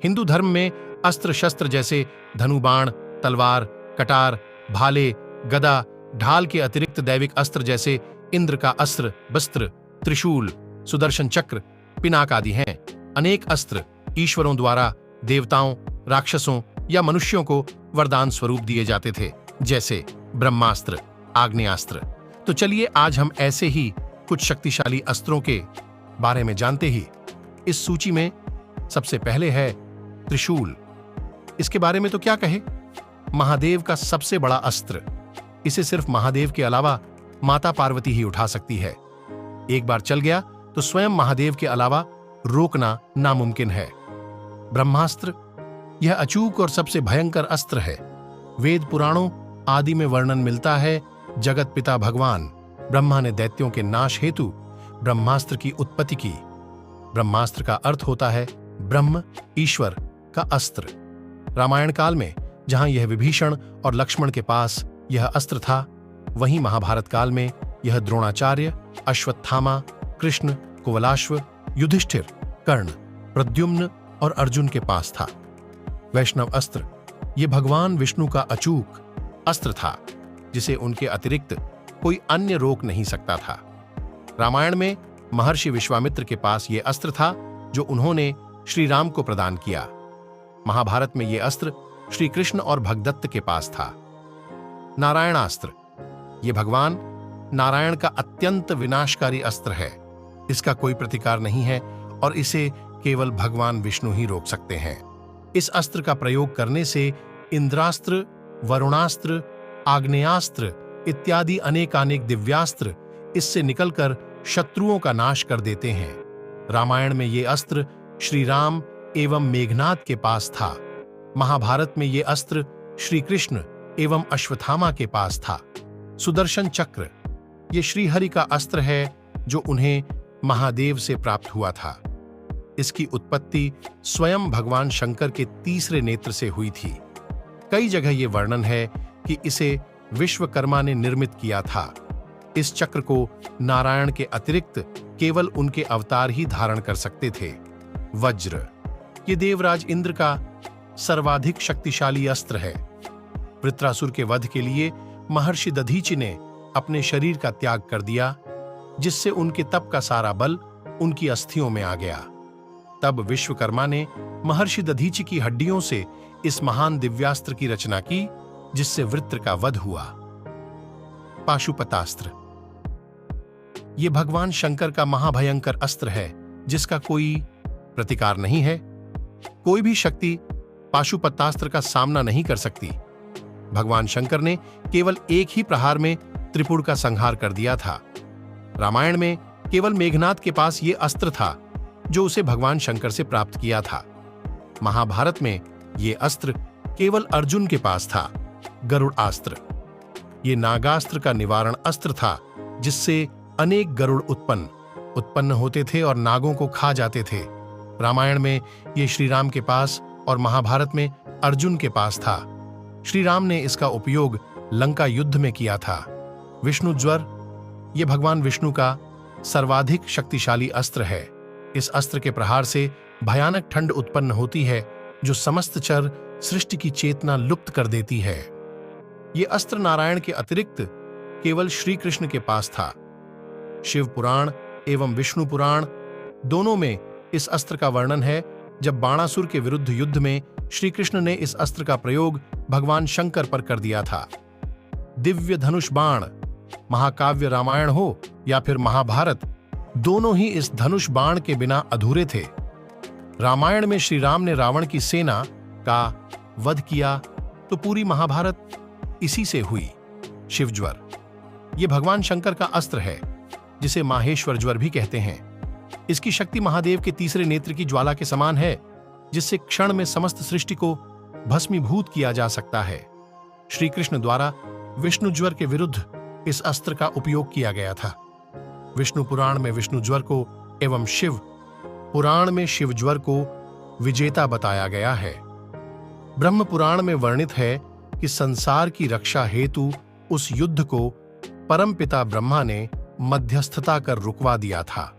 हिंदू धर्म में अस्त्र शस्त्र जैसे धनुबाण, तलवार, कटार, भाले, गदा, ढाल के अतिरिक्त दैविक अस्त्र जैसे इंद्र का अस्त्र, वस्त्र, त्रिशूल, सुदर्शन चक्र, पिनाक आदि हैं। अनेक अस्त्र ईश्वरों द्वारा देवताओं, राक्षसों या मनुष्यों को वरदान स्वरूप दिए जाते थे, जैसे ब्रह्मास्त्र, आग्नेयास्त्र। तो चलिए आज हम ऐसे ही कुछ शक्तिशाली अस्त्रों के बारे में जानते ही। इस सूची में सबसे पहले है त्रिशूल। इसके बारे में तो क्या कहे, महादेव का सबसे बड़ा अस्त्र। इसे सिर्फ महादेव के अलावा माता पार्वती ही उठा सकती है। एक बार चल गया तो स्वयं महादेव के अलावा रोकना नामुमकिन है। ब्रह्मास्त्र, यह अचूक और सबसे भयंकर अस्त्र है। वेद पुराणों आदि में वर्णन मिलता है, जगत पिता भगवान ब्रह्मा ने दैत्यों के नाश हेतु ब्रह्मास्त्र की उत्पत्ति की। ब्रह्मास्त्र का अर्थ होता है ब्रह्म, ईश्वर का अस्त्र। रामायण काल में जहां यह विभीषण और लक्ष्मण के पास यह अस्त्र था, वहीं महाभारत काल में यह द्रोणाचार्य, अश्वत्थामा, कृष्ण, कुवलाश्व, युधिष्ठिर, कर्ण, प्रद्युम्न और अर्जुन के पास था। वैष्णव अस्त्र, यह भगवान विष्णु का अचूक अस्त्र था, जिसे उनके अतिरिक्त कोई अन्य रोक नहीं सकता था। रामायण में महर्षि विश्वामित्र के पास यह अस्त्र था, जो उन्होंने श्री राम को प्रदान किया। महाभारत में यह अस्त्र श्री कृष्ण और भगदत्त के पास था। नारायणास्त्र, यह भगवान नारायण का अत्यंत विनाशकारी अस्त्र है। इसका कोई प्रतिकार नहीं है और इसे केवल भगवान विष्णु ही रोक सकते हैं। इस अस्त्र का प्रयोग करने से इंद्रास्त्र, वरुणास्त्र, आग्नेयास्त्र इत्यादि अनेकानेक दिव्यास्त्र इससे निकलकर शत्रुओं का नाश कर देते हैं। रामायण में ये अस्त्र श्री राम एवं मेघनाद के पास था। महाभारत में ये अस्त्र श्री कृष्ण एवं अश्वत्थामा के पास था। सुदर्शन चक्र, ये श्रीहरि का अस्त्र है, जो उन्हें महादेव से प्राप्त हुआ था। इसकी उत्पत्ति स्वयं भगवान शंकर के तीसरे नेत्र से हुई थी। कई जगह यह वर्णन है कि इसे विश्वकर्मा ने निर्मित किया था। इस चक्र को नारायण के अतिरिक्त केवल उनके अवतार ही धारण कर सकते थे। वज्र, ये देवराज इंद्र का सर्वाधिक शक्तिशाली अस्त्र है। वृत्रासुर के वध के लिए महर्षि दधीचि ने अपने शरीर का त्याग कर दिया, जिससे उनके तप का सारा बल उनकी अस्थियों में आ गया। तब विश्वकर्मा ने महर्षि दधीचि की हड्डियों से इस महान दिव्यास्त्र की रचना की, जिससे वृत्र का वध हुआ। पाशुपतास्त्र, यह भगवान शंकर का महाभयंकर अस्त्र है, जिसका कोई प्रतिकार नहीं है। कोई भी शक्ति पाशुपतास्त्र का सामना नहीं कर सकती। भगवान शंकर ने केवल एक ही प्रहार में त्रिपुर का संहार कर दिया था। रामायण में केवल मेघनाद के पास यह अस्त्र था, जो उसे भगवान शंकर से प्राप्त किया था। महाभारत में यह अस्त्र केवल अर्जुन के पास था। गरुड़ अस्त्र, यह नागास्त्र का निवारण अस्त्र था, जिससे अनेक गरुड़ उत्पन्न होते थे और नागों को खा जाते थे। रामायण में यह श्री राम के पास और महाभारत में अर्जुन के पास था। श्री राम ने इसका उपयोग लंका युद्ध में किया था। विष्णु ज्वर, यह भगवान विष्णु का सर्वाधिक शक्तिशाली अस्त्र है। इस अस्त्र के प्रहार से भयानक ठंड उत्पन्न होती है, जो समस्त चर सृष्टि की चेतना लुप्त कर देती है। यह अस्त्र नारायण के अतिरिक्त केवल श्री कृष्ण के पास था। शिव पुराण एवं विष्णु पुराण दोनों में इस अस्त्र का वर्णन है। जब बाणासुर के विरुद्ध युद्ध में श्री कृष्ण ने इस अस्त्र का प्रयोग भगवान शंकर पर कर दिया था। दिव्य धनुष बाण, महाकाव्य रामायण हो या फिर महाभारत, दोनों ही इस धनुष बाण के बिना अधूरे थे। रामायण में श्री राम ने रावण की सेना का वध किया, तो पूरी महाभारत इसी से हुई। शिवज्वर, यह भगवान शंकर का अस्त्र है, जिसे माहेश्वर ज्वर भी कहते हैं। इसकी शक्ति महादेव के तीसरे नेत्र की ज्वाला के समान है, जिससे क्षण में समस्त सृष्टि को भस्मीभूत किया जा सकता है। श्री कृष्ण द्वारा विष्णु ज्वर के विरुद्ध इस अस्त्र का उपयोग किया गया था। विष्णु पुराण में विष्णु ज्वर को एवं शिव पुराण में शिव ज्वर को विजेता बताया गया है। ब्रह्म पुराण में वर्णित है कि संसार की रक्षा हेतु उस युद्ध को परमपिता ब्रह्मा ने मध्यस्थता कर रुकवा दिया था।